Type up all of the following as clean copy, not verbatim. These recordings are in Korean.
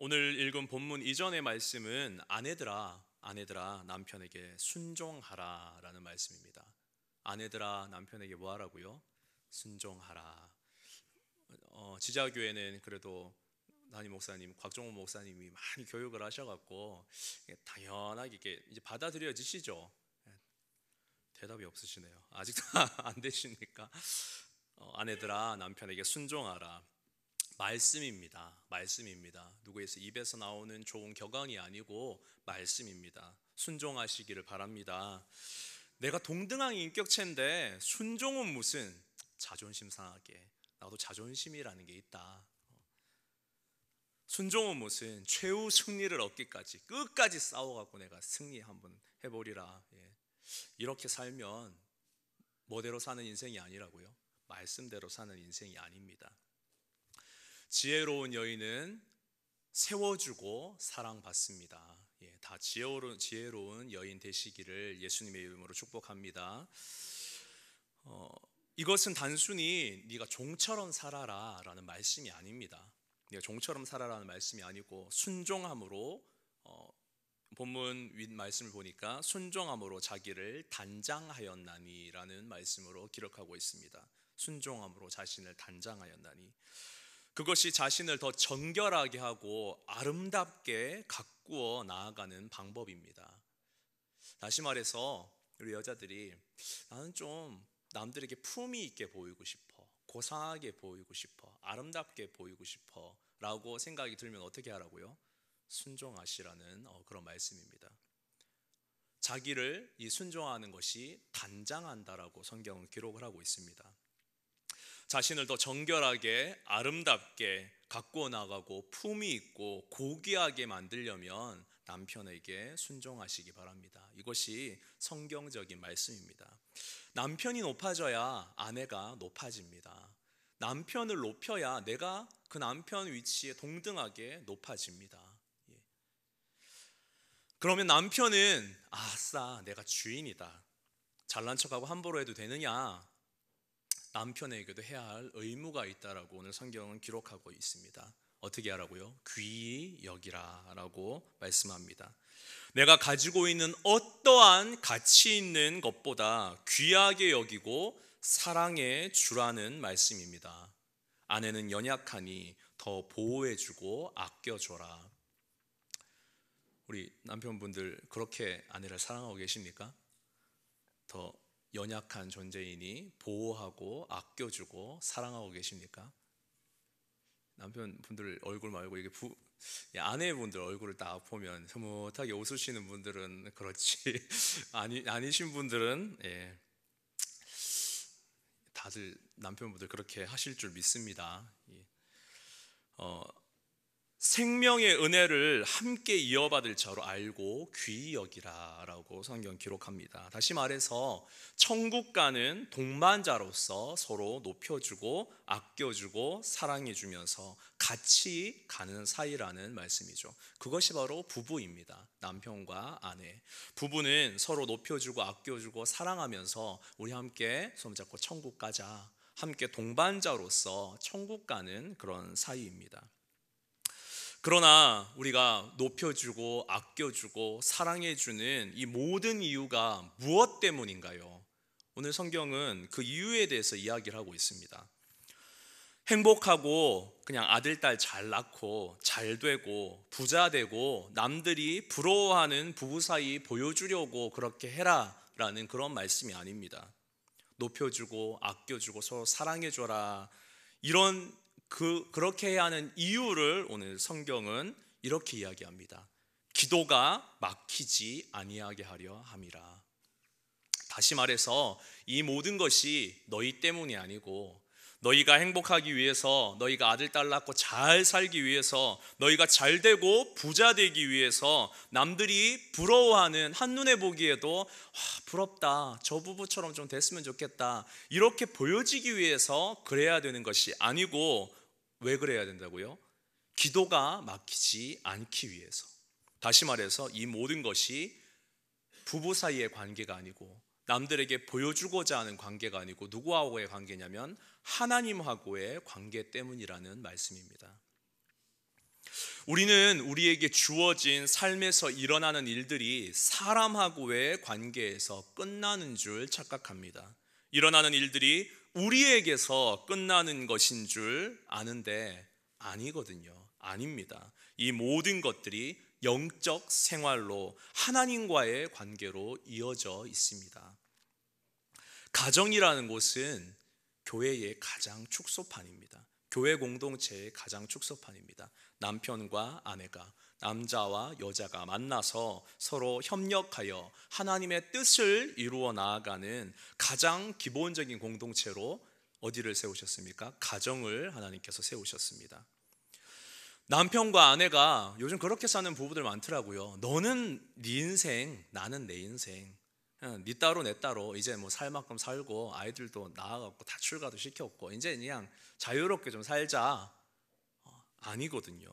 오늘 읽은 본문 이전의 말씀은 아내들아 남편에게 순종하라 라는 말씀입니다. 아내들아 남편에게 뭐 하라고요? 순종하라. 지자교회는 그래도 담임 목사님, 곽종호 목사님이 많이 교육을 하셔갖고 당연하게 이게 이제 받아들여지시죠. 대답이 없으시네요. 아직도 안 되십니까? 아내들아 남편에게 순종하라. 말씀입니다. 누구에서 입에서 나오는 좋은 격언이 아니고 말씀입니다. 순종하시기를 바랍니다. 내가 동등한 인격체인데 순종은 무슨, 자존심 상하게 나도 자존심이라는 게 있다. 순종은 무슨, 최후 승리를 얻기까지 끝까지 싸워갖고 내가 승리 한번 해보리라. 이렇게 살면 뭐대로 사는 인생이 아니라고요? 말씀대로 사는 인생이 아닙니다. 지혜로운 여인은 세워주고 사랑받습니다. 다 지혜로운 여인 되시기를 예수님의 이름으로 축복합니다. 이것은 단순히 네가 종처럼 살아라 라는 말씀이 아닙니다. 네가 종처럼 살아라는 말씀이 아니고 순종함으로, 본문 윗 말씀을 보니까 순종함으로 자기를 단장하였나니 라는 말씀으로 기록하고 있습니다. 순종함으로 자신을 단장하였나니, 그것이 자신을 더 정결하게 하고 아름답게 가꾸어 나아가는 방법입니다. 다시 말해서 우리 여자들이 나는 좀 남들에게 품위 있게 보이고 싶어, 고상하게 보이고 싶어, 아름답게 보이고 싶어 라고 생각이 들면 어떻게 하라고요? 순종하시라는 그런 말씀입니다. 자기를 이 순종하는 것이 단장한다라고 성경은 기록을 하고 있습니다. 자신을 더 정결하게 아름답게 가꾸어 나가고 품위 있고 고귀하게 만들려면 남편에게 순종하시기 바랍니다. 이것이 성경적인 말씀입니다. 남편이 높아져야 아내가 높아집니다. 남편을 높여야 내가 그 남편 위치에 동등하게 높아집니다. 그러면 남편은 아싸 내가 주인이다, 잘난 척하고 함부로 해도 되느냐? 남편에게도 해야 할 의무가 있다라고 오늘 성경은 기록하고 있습니다. 어떻게 하라고요? 귀히 여기라 라고 말씀합니다. 내가 가지고 있는 어떠한 가치 있는 것보다 귀하게 여기고 사랑해 주라는 말씀입니다. 아내는 연약하니 더 보호해주고 아껴줘라. 우리 남편분들 그렇게 아내를 사랑하고 계십니까? 더 연약한 존재이니 보호하고 아껴주고 사랑하고 계십니까? 남편분들 얼굴 말고 이게 아내분들 얼굴을 딱 보면 흐뭇하게 웃으시는 분들은 그렇지 아니신 분들은 다들 남편분들 그렇게 하실 줄 믿습니다. 생명의 은혜를 함께 이어받을 자로 알고 귀히 여기라 라고 성경 기록합니다. 다시 말해서 천국 가는 동반자로서 서로 높여주고 아껴주고 사랑해주면서 같이 가는 사이라는 말씀이죠. 그것이 바로 부부입니다. 남편과 아내. 부부는 서로 높여주고 아껴주고 사랑하면서 우리 함께 손잡고 천국 가자, 함께 동반자로서 천국 가는 그런 사이입니다. 그러나 우리가 높여주고 아껴주고 사랑해주는 이 모든 이유가 무엇 때문인가요? 오늘 성경은 그 이유에 대해서 이야기를 하고 있습니다. 행복하고 그냥 아들, 딸 잘 낳고 잘 되고 부자 되고 남들이 부러워하는 부부 사이 보여주려고 그렇게 해라 라는 그런 말씀이 아닙니다. 높여주고 아껴주고 서로 사랑해줘라, 이런 그렇게 해야 하는 이유를 오늘 성경은 이렇게 이야기합니다. 기도가 막히지 아니하게 하려 함이라. 다시 말해서 이 모든 것이 너희 때문이 아니고, 너희가 행복하기 위해서, 너희가 아들 딸 낳고 잘 살기 위해서, 너희가 잘 되고 부자 되기 위해서, 남들이 부러워하는, 한눈에 보기에도 부럽다, 저 부부처럼 좀 됐으면 좋겠다, 이렇게 보여지기 위해서 그래야 되는 것이 아니고, 왜 그래야 된다고요? 기도가 막히지 않기 위해서. 다시 말해서 이 모든 것이 부부 사이의 관계가 아니고, 남들에게 보여주고자 하는 관계가 아니고, 누구하고의 관계냐면 하나님하고의 관계 때문이라는 말씀입니다. 우리는 우리에게 주어진 삶에서 일어나는 일들이 사람하고의 관계에서 끝나는 줄 착각합니다. 일어나는 일들이 우리에게서 끝나는 것인 줄 아는데 아니거든요. 아닙니다. 이 모든 것들이 영적 생활로 하나님과의 관계로 이어져 있습니다. 가정이라는 곳은 교회의 가장 축소판입니다. 교회 공동체의 가장 축소판입니다. 남편과 아내가, 남자와 여자가 만나서 서로 협력하여 하나님의 뜻을 이루어 나아가는 가장 기본적인 공동체로 어디를 세우셨습니까? 가정을 하나님께서 세우셨습니다. 남편과 아내가 요즘 그렇게 사는 부부들 많더라고요. 너는 네 인생, 나는 내 인생. 네 따로 내 따로 이제 뭐 살 만큼 살고 아이들도 낳아갖고 다 출가도 시켰고 이제 그냥 자유롭게 좀 살자. 아니거든요.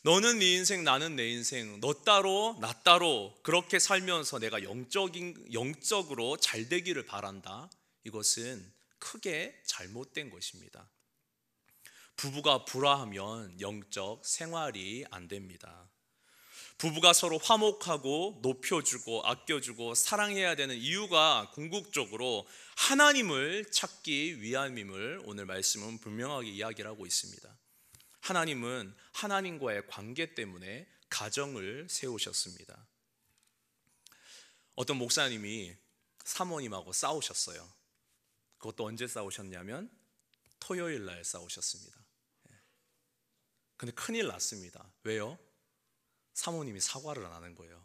너는 네 인생, 나는 내 인생, 너 따로 나 따로 그렇게 살면서 내가 영적으로 잘 되기를 바란다. 이것은 크게 잘못된 것입니다. 부부가 불화하면 영적 생활이 안 됩니다. 부부가 서로 화목하고 높여주고 아껴주고 사랑해야 되는 이유가 궁극적으로 하나님을 찾기 위함임을 오늘 말씀은 분명하게 이야기를 하고 있습니다. 하나님은 하나님과의 관계 때문에 가정을 세우셨습니다. 어떤 목사님이 사모님하고 싸우셨어요. 그것도 언제 싸우셨냐면 토요일 날 싸우셨습니다. 근데 큰일 났습니다. 왜요? 사모님이 사과를 안 하는 거예요.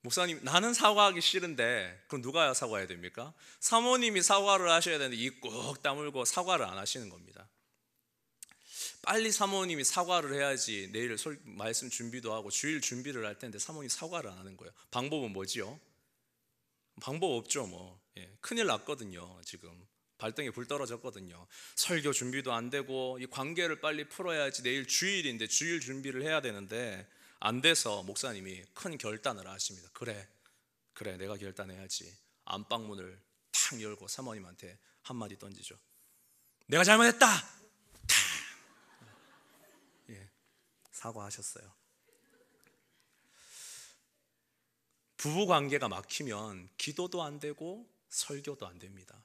목사님, 나는 사과하기 싫은데 그럼 누가 사과해야 됩니까? 사모님이 사과를 하셔야 되는데 입 꾹 다물고 사과를 안 하시는 겁니다. 빨리 사모님이 사과를 해야지 내일 말씀 준비도 하고 주일 준비를 할 텐데 사모님이 사과를 안 하는 거예요. 방법은 뭐지요? 방법 없죠. 큰일 났거든요. 지금 발등에 불 떨어졌거든요. 설교 준비도 안 되고 이 관계를 빨리 풀어야지 내일 주일인데 주일 준비를 해야 되는데 안 돼서 목사님이 큰 결단을 하십니다. 그래 내가 결단해야지. 안방문을 탁 열고 사모님한테 한마디 던지죠. 내가 잘못했다. 사과하셨어요. 부부 관계가 막히면 기도도 안 되고 설교도 안 됩니다.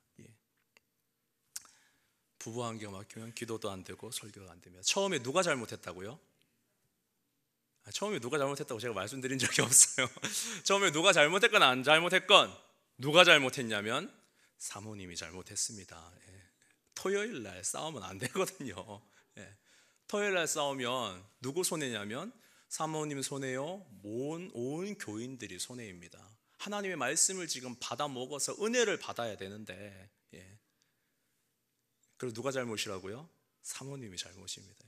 부부 관계가 막히면 기도도 안 되고 설교도 안 됩니다. 처음에 누가 잘못했다고요? 처음에 누가 잘못했다고 제가 말씀드린 적이 없어요. 처음에 누가 잘못했건 안 잘못했건 누가 잘못했냐면 사모님이 잘못했습니다. 토요일 날 싸우면 안 되거든요. 토요일 날 싸우면 누구 손해냐면 사모님 손해요. 온 교인들이 손해입니다. 하나님의 말씀을 지금 받아 먹어서 은혜를 받아야 되는데 그리고 누가 잘못이라고요? 사모님이 잘못입니다.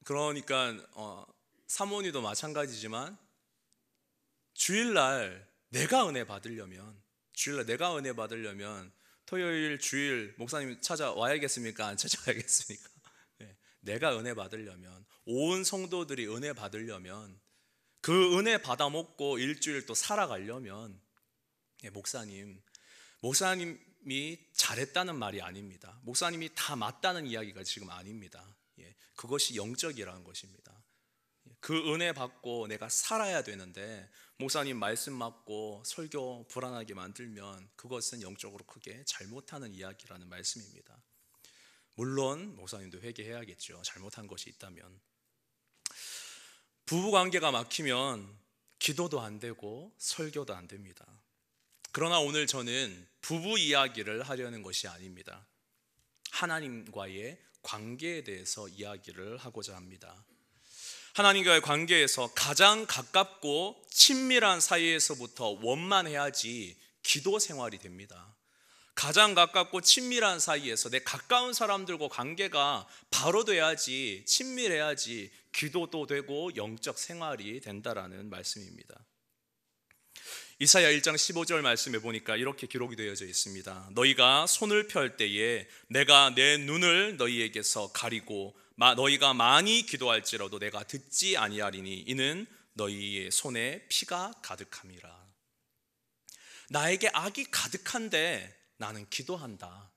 그러니까 사모님도 마찬가지지만 주일날 내가 은혜 받으려면 토요일 주일 목사님 찾아와야겠습니까? 안 찾아와야겠습니까? 내가 은혜 받으려면 온 성도들이 은혜 받으려면 그 은혜 받아 먹고 일주일 또 살아가려면 목사님이 잘했다는 말이 아닙니다. 목사님이 다 맞다는 이야기가 지금 아닙니다. 그것이 영적이라는 것입니다. 그 은혜 받고 내가 살아야 되는데 목사님 말씀 맞고 설교 불안하게 만들면 그것은 영적으로 크게 잘못하는 이야기라는 말씀입니다. 물론 목사님도 회개해야겠죠. 잘못한 것이 있다면. 부부관계가 막히면 기도도 안 되고 설교도 안 됩니다. 그러나 오늘 저는 부부 이야기를 하려는 것이 아닙니다. 하나님과의 관계에 대해서 이야기를 하고자 합니다. 하나님과의 관계에서 가장 가깝고 친밀한 사이에서부터 원만해야지 기도 생활이 됩니다. 가장 가깝고 친밀한 사이에서 내 가까운 사람들과 관계가 바로 돼야지, 친밀해야지 기도도 되고 영적 생활이 된다라는 말씀입니다. 이사야 1장 15절 말씀에 보니까 이렇게 기록이 되어져 있습니다. 너희가 손을 펼 때에 내가 내 눈을 너희에게서 가리고 너희가 많이 기도할지라도 내가 듣지 아니하리니 이는 너희의 손에 피가 가득함이라. 나에게 악이 가득한데 나는 기도한다.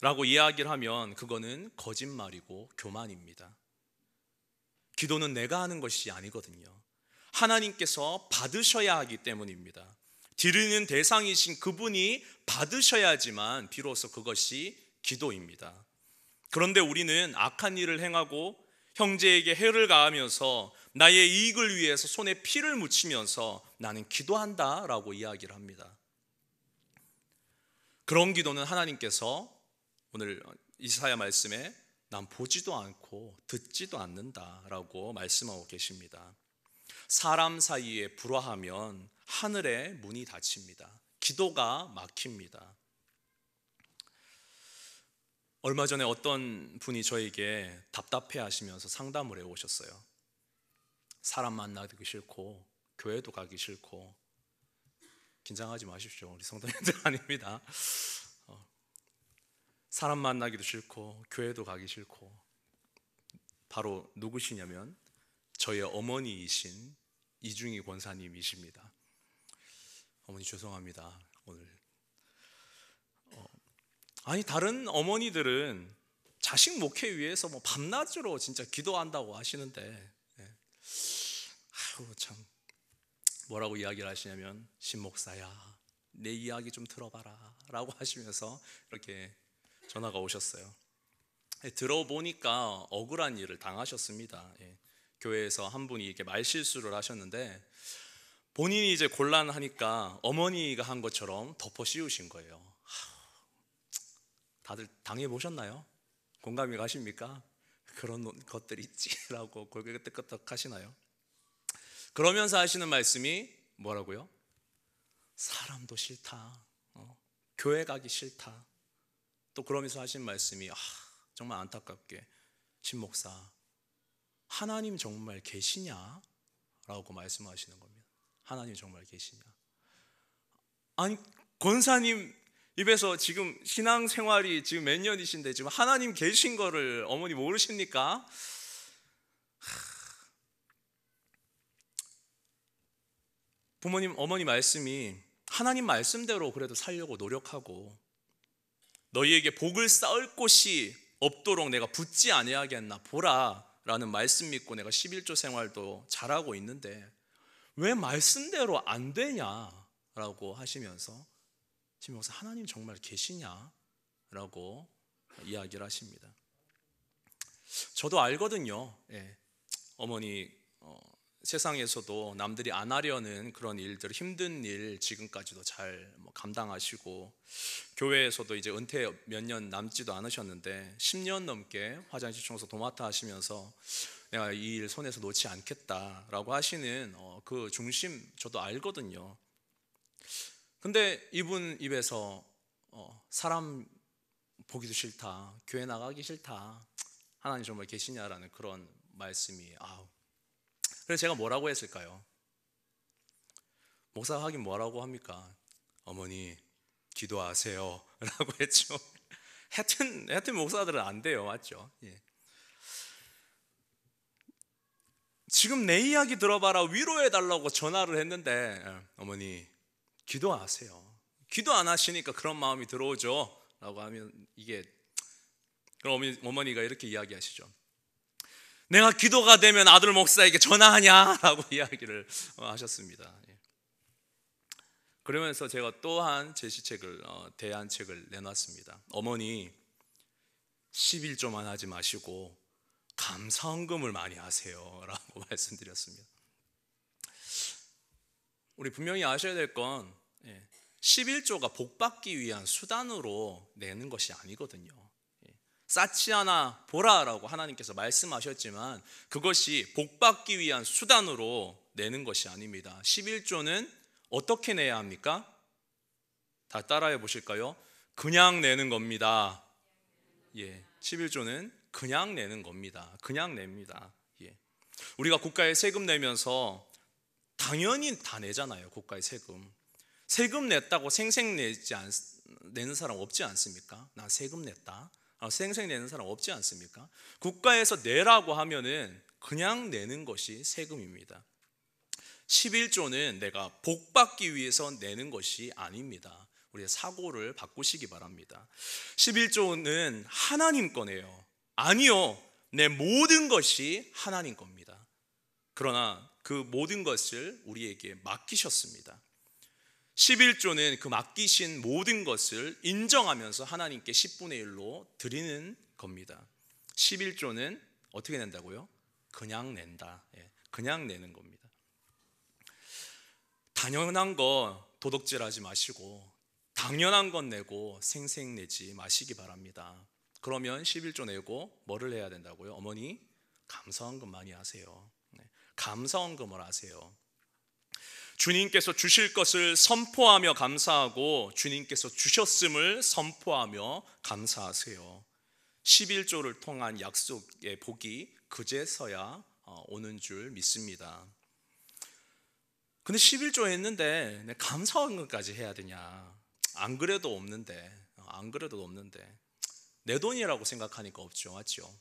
라고 이야기를 하면 그거는 거짓말이고 교만입니다. 기도는 내가 하는 것이 아니거든요. 하나님께서 받으셔야 하기 때문입니다. 드리는 대상이신 그분이 받으셔야지만 비로소 그것이 기도입니다. 그런데 우리는 악한 일을 행하고 형제에게 해를 가하면서 나의 이익을 위해서 손에 피를 묻히면서 나는 기도한다 라고 이야기를 합니다. 그런 기도는 하나님께서 오늘 이사야 말씀에 난 보지도 않고 듣지도 않는다 라고 말씀하고 계십니다. 사람 사이에 불화하면 하늘의 문이 닫힙니다. 기도가 막힙니다. 얼마 전에 어떤 분이 저에게 답답해 하시면서 상담을 해오셨어요. 사람 만나기 싫고 교회도 가기 싫고. 긴장하지 마십시오. 우리 성도님들 아닙니다. 사람 만나기도 싫고 교회도 가기 싫고. 바로 누구시냐면 저의 어머니이신 이중희 권사님이십니다. 어머니 죄송합니다. 오늘 아니 다른 어머니들은 자식 목회 위해서 뭐 밤낮으로 진짜 기도한다고 하시는데 참 뭐라고 이야기를 하시냐면 신목사야 내 이야기 좀 들어봐라 라고 하시면서 이렇게 전화가 오셨어요. 들어보니까 억울한 일을 당하셨습니다. 교회에서 한 분이 이렇게 말실수를 하셨는데 본인이 이제 곤란하니까 어머니가 한 것처럼 덮어 씌우신 거예요. 다들 당해보셨나요? 공감이 가십니까? 그런 것들이 있지라고 고개 끄덕끄덕 하시나요? 그러면서 하시는 말씀이 뭐라고요? 사람도 싫다, 교회 가기 싫다. 또 그러면서 하신 말씀이 정말 안타깝게 신목사 하나님 정말 계시냐? 라고 말씀하시는 겁니다. 하나님 정말 계시냐? 아니 권사님 입에서 지금 신앙생활이 지금 몇 년이신데 지금 하나님 계신 거를 어머니 모르십니까? 부모님 어머니 말씀이 하나님 말씀대로 그래도 살려고 노력하고 너희에게 복을 쌓을 곳이 없도록 내가 붙지 아니하겠나 보라 라는 말씀 믿고 내가 11조 생활도 잘하고 있는데 왜 말씀대로 안 되냐 라고 하시면서 신목사 하나님 정말 계시냐 라고 이야기를 하십니다. 저도 알거든요. 어머니 세상에서도 남들이 안 하려는 그런 일들, 힘든 일 지금까지도 잘 감당하시고 교회에서도 이제 은퇴 몇 년 남지도 않으셨는데 10년 넘게 화장실 청소 도맡아 하시면서 내가 이 일 손에서 놓지 않겠다라고 하시는 그 중심 저도 알거든요. 근데 이분 입에서 사람 보기도 싫다, 교회 나가기 싫다, 하나님 정말 계시냐라는 그런 말씀이 그래서 제가 뭐라고 했을까요? 목사가 하긴 뭐라고 합니까? 어머니 기도하세요 라고 했죠. 하여튼 목사들은 안 돼요. 맞죠? 지금 내 이야기 들어봐라 위로해달라고 전화를 했는데 어머니 기도하세요. 기도 안 하시니까 그런 마음이 들어오죠 라고 하면 그럼 어머니가 이렇게 이야기하시죠. 내가 기도가 되면 아들 목사에게 전화하냐 라고 이야기를 하셨습니다. 그러면서 제가 또한 제시책을 대안책을 내놨습니다. 어머니 11조만 하지 마시고 감사헌금을 많이 하세요 라고 말씀드렸습니다. 우리 분명히 아셔야 될 건 11조가 복받기 위한 수단으로 내는 것이 아니거든요. 쌓지 않아 보라라고 하나님께서 말씀하셨지만 그것이 복받기 위한 수단으로 내는 것이 아닙니다. 11조는 어떻게 내야 합니까? 다 따라해 보실까요? 그냥 내는 겁니다. 11조는 그냥 내는 겁니다. 그냥 냅니다. 우리가 국가에 세금 내면서 당연히 다 내잖아요. 국가의 세금 냈다고 생생 내는 사람 없지 않습니까? 나 세금 냈다 생생 내는 사람 없지 않습니까? 국가에서 내라고 하면은 그냥 내는 것이 세금입니다. 11조는 내가 복받기 위해서 내는 것이 아닙니다. 우리의 사고를 바꾸시기 바랍니다. 11조는 하나님 거네요. 아니요, 내 모든 것이 하나님 겁니다. 그러나 그 모든 것을 우리에게 맡기셨습니다. 11조는 그 맡기신 모든 것을 인정하면서 하나님께 10분의 1로 드리는 겁니다. 11조는 어떻게 낸다고요? 그냥 낸다. 그냥 내는 겁니다. 당연한 거 도둑질하지 마시고 당연한 건 내고 생생 내지 마시기 바랍니다. 그러면 11조 내고 뭐를 해야 된다고요? 어머니, 감사헌금 많이 하세요. 감사헌금을 하세요. 주님께서 주실 것을 선포하며 감사하고 주님께서 주셨음을 선포하며 감사하세요. 11조를 통한 약속의 복이 그제서야 오는 줄 믿습니다. 근데 11조 했는데 감사헌금까지 해야 되냐? 안 그래도 없는데 내 돈이라고 생각하니까 없죠, 맞죠?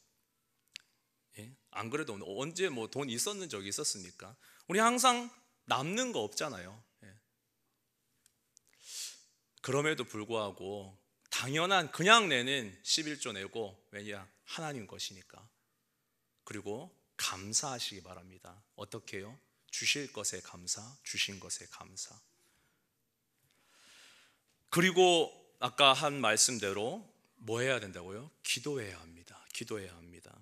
안 그래도 언제 뭐 돈 있었는 적이 있었습니까? 우리 항상 남는 거 없잖아요. 그럼에도 불구하고 당연한 그냥 내는 11조 내고, 왜냐? 하나님 것이니까. 그리고 감사하시기 바랍니다. 어떻게 해요? 주실 것에 감사, 주신 것에 감사. 그리고 아까 한 말씀대로 뭐 해야 된다고요? 기도해야 합니다. 기도해야 합니다.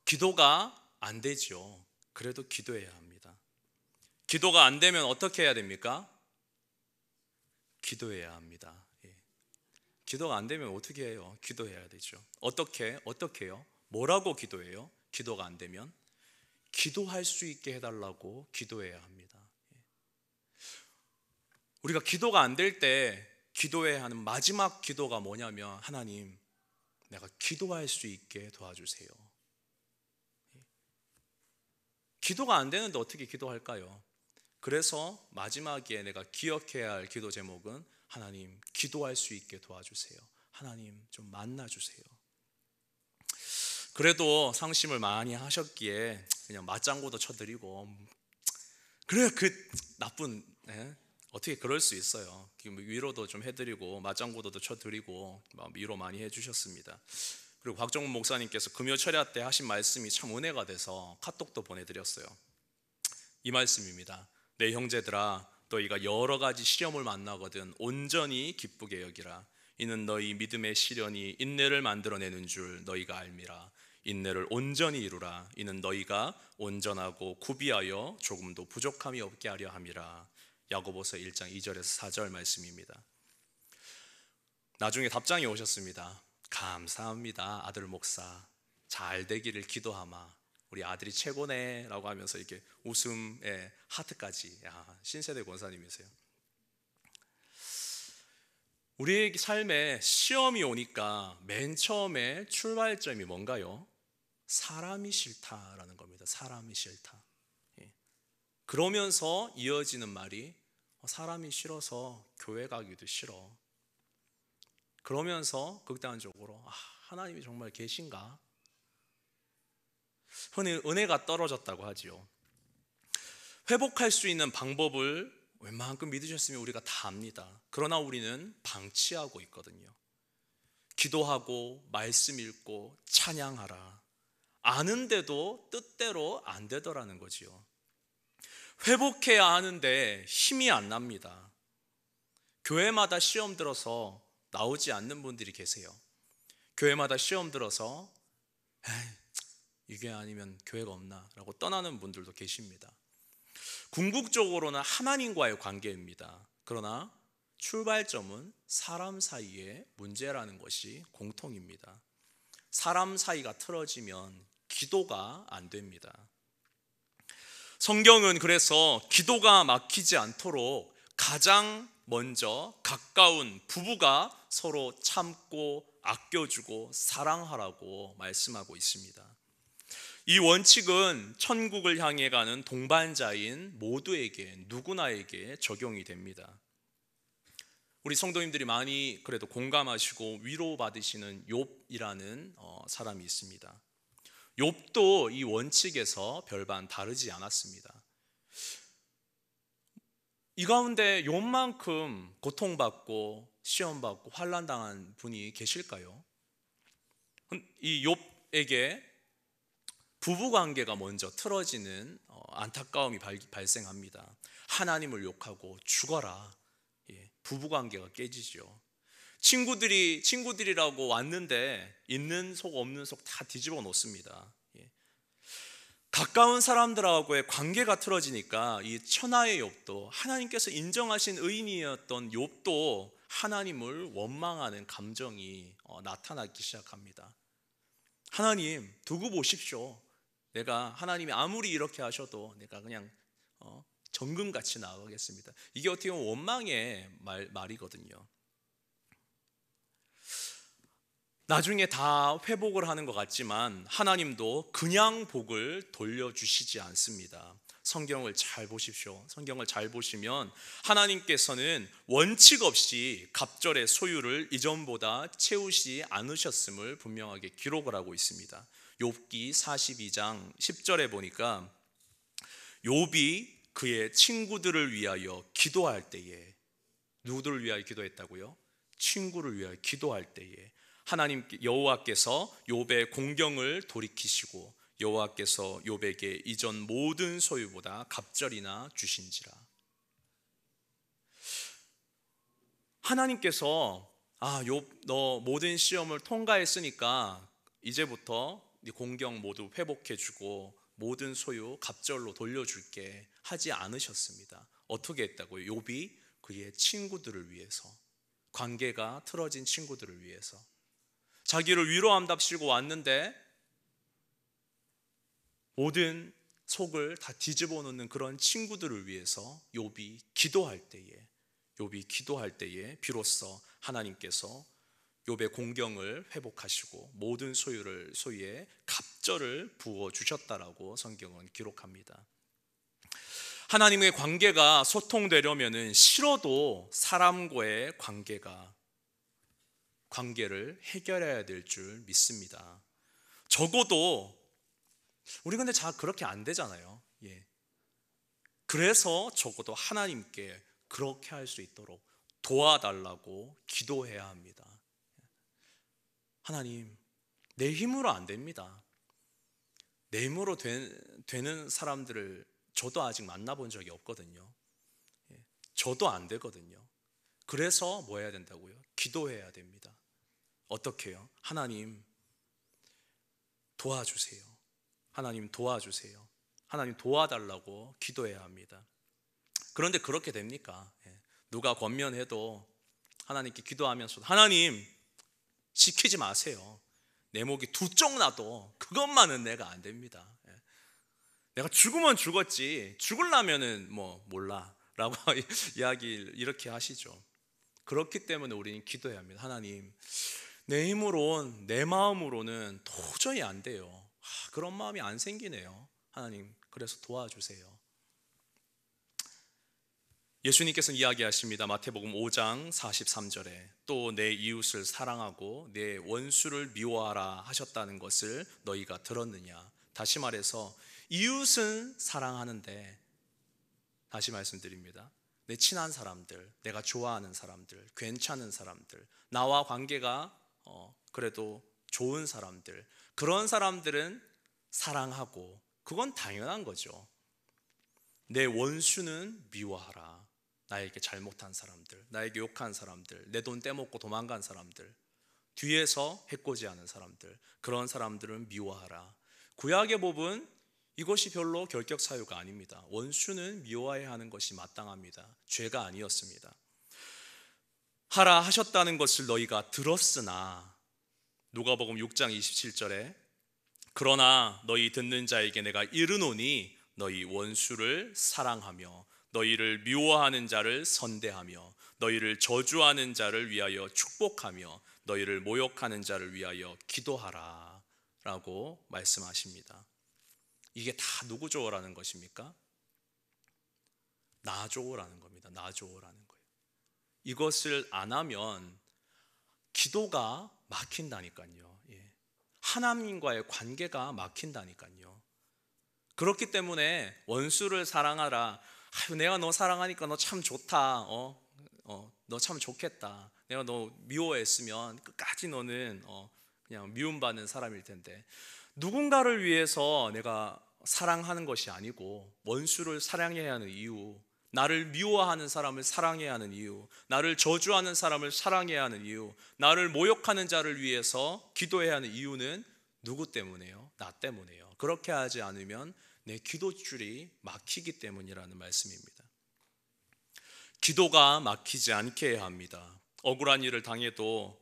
기도가 안 되죠. 그래도 기도해야 합니다. 기도가 안 되면 어떻게 해야 됩니까? 기도해야 합니다. 기도가 안 되면 어떻게 해요? 기도해야 되죠. 어떻게요? 뭐라고 기도해요? 기도가 안 되면 기도할 수 있게 해달라고 기도해야 합니다. 우리가 기도가 안 될 때 기도해야 하는 마지막 기도가 뭐냐면, 하나님, 내가 기도할 수 있게 도와주세요. 기도가 안 되는데 어떻게 기도할까요? 그래서 마지막에 내가 기억해야 할 기도 제목은, 하나님, 기도할 수 있게 도와주세요. 하나님, 좀 만나주세요. 그래도 상심을 많이 하셨기에 그냥 맞장구도 쳐드리고, 그래, 그 나쁜, 어떻게 그럴 수 있어요. 위로도 좀 해드리고 맞장구도 쳐드리고 위로 많이 해주셨습니다. 그리고 박정훈 목사님께서 금요 철야 때 하신 말씀이 참 은혜가 돼서 카톡도 보내드렸어요. 이 말씀입니다. 내 형제들아, 너희가 여러 가지 시험을 만나거든 온전히 기쁘게 여기라. 이는 너희 믿음의 시련이 인내를 만들어내는 줄 너희가 알미라. 인내를 온전히 이루라. 이는 너희가 온전하고 구비하여 조금도 부족함이 없게 하려 함이라. 야고보서 1장 2절에서 4절 말씀입니다. 나중에 답장이 오셨습니다. 감사합니다, 아들 목사. 잘 되기를 기도하마. 우리 아들이 최고네 라고 하면서 이렇게 웃음에 하트까지. 신세대 권사님이세요. 우리의 삶에 시험이 오니까 맨 처음에 출발점이 뭔가요? 사람이 싫다라는 겁니다. 사람이 싫다. 그러면서 이어지는 말이, 사람이 싫어서 교회 가기도 싫어. 그러면서 극단적으로, 하나님이 정말 계신가? 흔히 은혜가 떨어졌다고 하지요. 회복할 수 있는 방법을 웬만큼 믿으셨으면 우리가 다 압니다. 그러나 우리는 방치하고 있거든요. 기도하고 말씀 읽고 찬양하라. 아는데도 뜻대로 안 되더라는 거지요. 회복해야 하는데 힘이 안 납니다. 교회마다 시험 들어서 나오지 않는 분들이 계세요. 교회마다 시험 들어서 이게 아니면 교회가 없나 라고 떠나는 분들도 계십니다. 궁극적으로는 하나님과의 관계입니다. 그러나 출발점은 사람 사이의 문제라는 것이 공통입니다. 사람 사이가 틀어지면 기도가 안 됩니다. 성경은 그래서 기도가 막히지 않도록 가장 먼저 가까운 부부가 서로 참고 아껴주고 사랑하라고 말씀하고 있습니다. 이 원칙은 천국을 향해 가는 동반자인 모두에게, 누구나에게 적용이 됩니다. 우리 성도님들이 많이 그래도 공감하시고 위로받으시는 욥이라는 사람이 있습니다. 욥도 이 원칙에서 별반 다르지 않았습니다. 이 가운데 욥만큼 고통받고 시험받고 환난당한 분이 계실까요? 이 욥에게 부부관계가 먼저 틀어지는 안타까움이 발생합니다. 하나님을 욕하고 죽어라. 부부관계가 깨지죠. 친구들이라고 왔는데 있는 속 없는 속 다 뒤집어 놓습니다. 가까운 사람들하고의 관계가 틀어지니까 이 천하의 욥도, 하나님께서 인정하신 의인이었던 욥도 하나님을 원망하는 감정이 나타나기 시작합니다. 하나님 두고 보십시오. 내가 하나님이 아무리 이렇게 하셔도 내가 그냥 정금같이 나가겠습니다. 이게 어떻게 보면 원망의 말이거든요. 나중에 다 회복을 하는 것 같지만 하나님도 그냥 복을 돌려주시지 않습니다. 성경을 잘 보십시오. 성경을 잘 보시면 하나님께서는 원칙 없이 갑절의 소유를 이전보다 채우지 않으셨음을 분명하게 기록을 하고 있습니다. 욥기 42장 10절에 보니까 욥이 그의 친구들을 위하여 기도할 때에, 누구들을 위하여 기도했다고요? 친구를 위하여 기도할 때에 하나님 여호와께서 욥의 공경을 돌이키시고 여호와께서 욥에게 이전 모든 소유보다 갑절이나 주신지라. 하나님께서 욥 너 모든 시험을 통과했으니까 이제부터 네 공경 모두 회복해주고 모든 소유 갑절로 돌려줄게 하지 않으셨습니다. 어떻게 했다고요? 욥이 그의 친구들을 위해서, 관계가 틀어진 친구들을 위해서 자기를 위로한답시고 왔는데 모든 속을 다 뒤집어 놓는 그런 친구들을 위해서 욥이 기도할 때에 비로소 하나님께서 욥의 공경을 회복하시고 모든 소유에 갑절을 부어 주셨다라고 성경은 기록합니다. 하나님의 관계가 소통되려면은 싫어도 사람과의 관계를 해결해야 될 줄 믿습니다. 적어도 우리 근데 잘 그렇게 안 되잖아요. 그래서 적어도 하나님께 그렇게 할 수 있도록 도와달라고 기도해야 합니다. 하나님, 내 힘으로 안 됩니다. 내 힘으로 되는 사람들을 저도 아직 만나본 적이 없거든요. 저도 안 되거든요. 그래서 뭐 해야 된다고요? 기도해야 됩니다. 어떻게 해요? 하나님 도와주세요. 하나님 도와주세요. 하나님 도와달라고 기도해야 합니다. 그런데 그렇게 됩니까? 누가 권면해도 하나님께 기도하면서 하나님 시키지 마세요. 내 목이 두 쪽 나도 그것만은 내가 안 됩니다. 내가 죽으면 죽었지 죽으려면은 뭐 몰라 라고 이야기를 이렇게 하시죠. 그렇기 때문에 우리는 기도해야 합니다. 하나님, 내 힘으로는, 내 마음으로는 도저히 안 돼요. 그런 마음이 안 생기네요. 하나님, 그래서 도와주세요. 예수님께서는 이야기하십니다. 마태복음 5장 43절에 또 내 이웃을 사랑하고 내 원수를 미워하라 하셨다는 것을 너희가 들었느냐. 다시 말해서 이웃은 사랑하는데, 다시 말씀드립니다, 내 친한 사람들, 내가 좋아하는 사람들, 괜찮은 사람들, 나와 관계가 그래도 좋은 사람들, 그런 사람들은 사랑하고 그건 당연한 거죠. 내 원수는 미워하라. 나에게 잘못한 사람들, 나에게 욕한 사람들, 내 돈 떼먹고 도망간 사람들, 뒤에서 해코지하는 사람들, 그런 사람들은 미워하라. 구약의 법은 이것이 별로 결격 사유가 아닙니다. 원수는 미워해야 하는 것이 마땅합니다. 죄가 아니었습니다. 하라 하셨다는 것을 너희가 들었으나, 누가복음 6장 27절에 그러나 너희 듣는 자에게 내가 이르노니 너희 원수를 사랑하며 너희를 미워하는 자를 선대하며 너희를 저주하는 자를 위하여 축복하며 너희를 모욕하는 자를 위하여 기도하라 라고 말씀하십니다. 이게 다 누구 좋으라는 것입니까? 나 좋으라는 겁니다. 나 좋으라는 거예요. 이것을 안 하면 기도가 막힌다니까요. 하나님과의 관계가 막힌다니까요. 그렇기 때문에 원수를 사랑하라, 아유, 내가 너 사랑하니까 너 참 좋다. 너 참 좋겠다. 내가 너 미워했으면 끝까지 너는 그냥 미움받는 사람일 텐데, 누군가를 위해서 내가 사랑하는 것이 아니고 원수를 사랑해야 하는 이유, 나를 미워하는 사람을 사랑해야 하는 이유, 나를 저주하는 사람을 사랑해야 하는 이유, 나를 모욕하는 자를 위해서 기도해야 하는 이유는 누구 때문에요? 나 때문에요. 그렇게 하지 않으면 내 기도줄이 막히기 때문이라는 말씀입니다. 기도가 막히지 않게 해야 합니다. 억울한 일을 당해도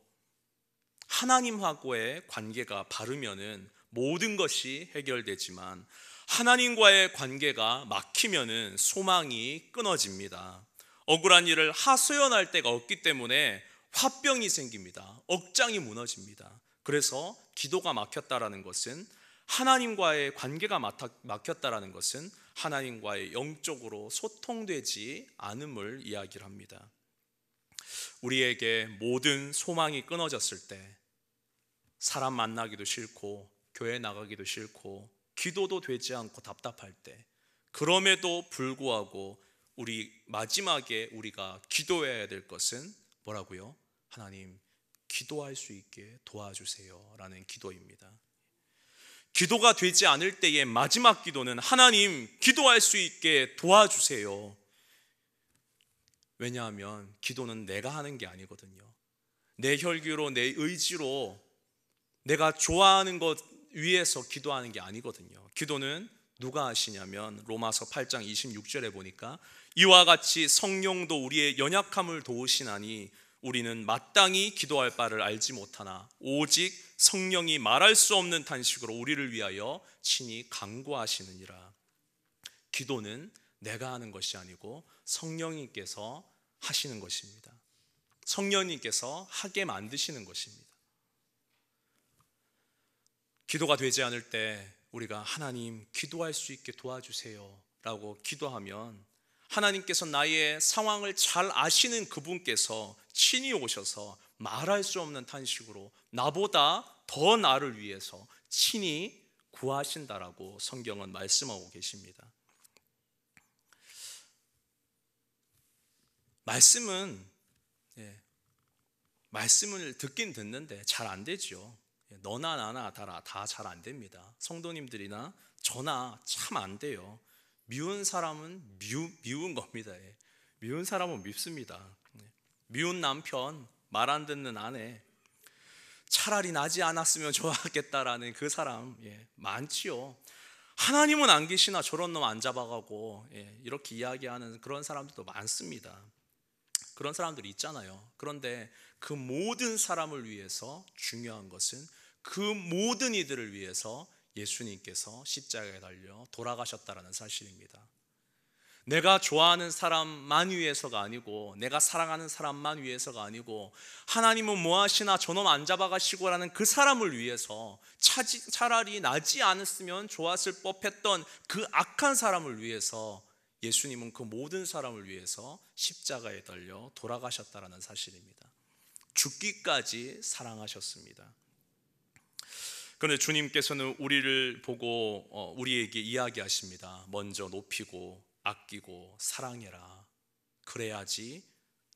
하나님하고의 관계가 바르면은 모든 것이 해결되지만, 하나님과의 관계가 막히면은 소망이 끊어집니다. 억울한 일을 하소연할 데가 없기 때문에 화병이 생깁니다. 억장이 무너집니다. 그래서 기도가 막혔다라는 것은, 하나님과의 관계가 막혔다라는 것은 하나님과의 영적으로 소통되지 않음을 이야기를 합니다. 우리에게 모든 소망이 끊어졌을 때 사람 만나기도 싫고 교회 나가기도 싫고 기도도 되지 않고 답답할 때, 그럼에도 불구하고 우리 마지막에 우리가 기도해야 될 것은 뭐라고요? 하나님, 기도할 수 있게 도와주세요 라는 기도입니다. 기도가 되지 않을 때의 마지막 기도는 하나님, 기도할 수 있게 도와주세요. 왜냐하면 기도는 내가 하는 게 아니거든요. 내 혈기로, 내 의지로, 내가 좋아하는 것 위해서 기도하는 게 아니거든요. 기도는 누가 하시냐면 로마서 8장 26절에 보니까, 이와 같이 성령도 우리의 연약함을 도우시나니 우리는 마땅히 기도할 바를 알지 못하나 오직 성령이 말할 수 없는 탄식으로 우리를 위하여 친히 간구하시느니라. 기도는 내가 하는 것이 아니고 성령님께서 하시는 것입니다. 성령님께서 하게 만드시는 것입니다. 기도가 되지 않을 때 우리가 하나님, 기도할 수 있게 도와주세요 라고 기도하면, 하나님께서 나의 상황을 잘 아시는 그분께서 친히 오셔서 말할 수 없는 탄식으로 나보다 더 나를 위해서 친히 구하신다라고 성경은 말씀하고 계십니다. 말씀을 듣긴 듣는데 잘 안 되죠. 너나 나나 다 잘 안 됩니다. 성도님들이나 저나 참 안 돼요. 미운 사람은 미운 겁니다. 미운 사람은 밉습니다. 미운 남편, 말 안 듣는 아내, 차라리 나지 않았으면 좋았겠다라는 그 사람 많지요. 하나님은 안 계시나 저런 놈 안 잡아가고 이렇게 이야기하는 그런 사람들도 많습니다. 그런 사람들이 있잖아요. 그런데 그 모든 사람을 위해서 중요한 것은, 그 모든 이들을 위해서 예수님께서 십자가에 달려 돌아가셨다라는 사실입니다. 내가 좋아하는 사람만 위해서가 아니고, 내가 사랑하는 사람만 위해서가 아니고, 하나님은 뭐 하시나 저놈 안 잡아가시고 라는 그 사람을 위해서, 차라리 나지 않았으면 좋았을 법했던 그 악한 사람을 위해서 예수님은 그 모든 사람을 위해서 십자가에 달려 돌아가셨다라는 사실입니다. 죽기까지 사랑하셨습니다. 그런데 주님께서는 우리를 보고 우리에게 이야기하십니다. 먼저 높이고 아끼고 사랑해라. 그래야지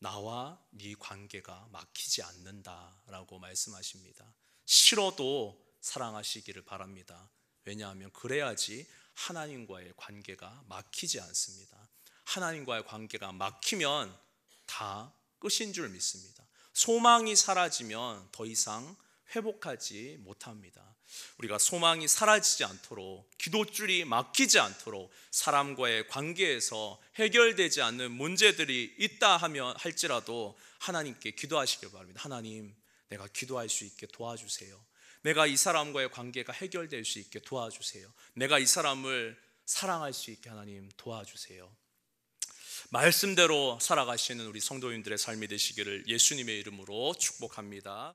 나와 네 관계가 막히지 않는다라고 말씀하십니다. 싫어도 사랑하시기를 바랍니다. 왜냐하면 그래야지 하나님과의 관계가 막히지 않습니다. 하나님과의 관계가 막히면 다 끝인 줄 믿습니다. 소망이 사라지면 더 이상 회복하지 못합니다. 우리가 소망이 사라지지 않도록, 기도줄이 막히지 않도록, 사람과의 관계에서 해결되지 않는 문제들이 있다 하면 할지라도 하나님께 기도하시길 바랍니다. 하나님, 내가 기도할 수 있게 도와주세요. 내가 이 사람과의 관계가 해결될 수 있게 도와주세요. 내가 이 사람을 사랑할 수 있게 하나님 도와주세요. 말씀대로 살아가시는 우리 성도님들의 삶이 되시기를 예수님의 이름으로 축복합니다.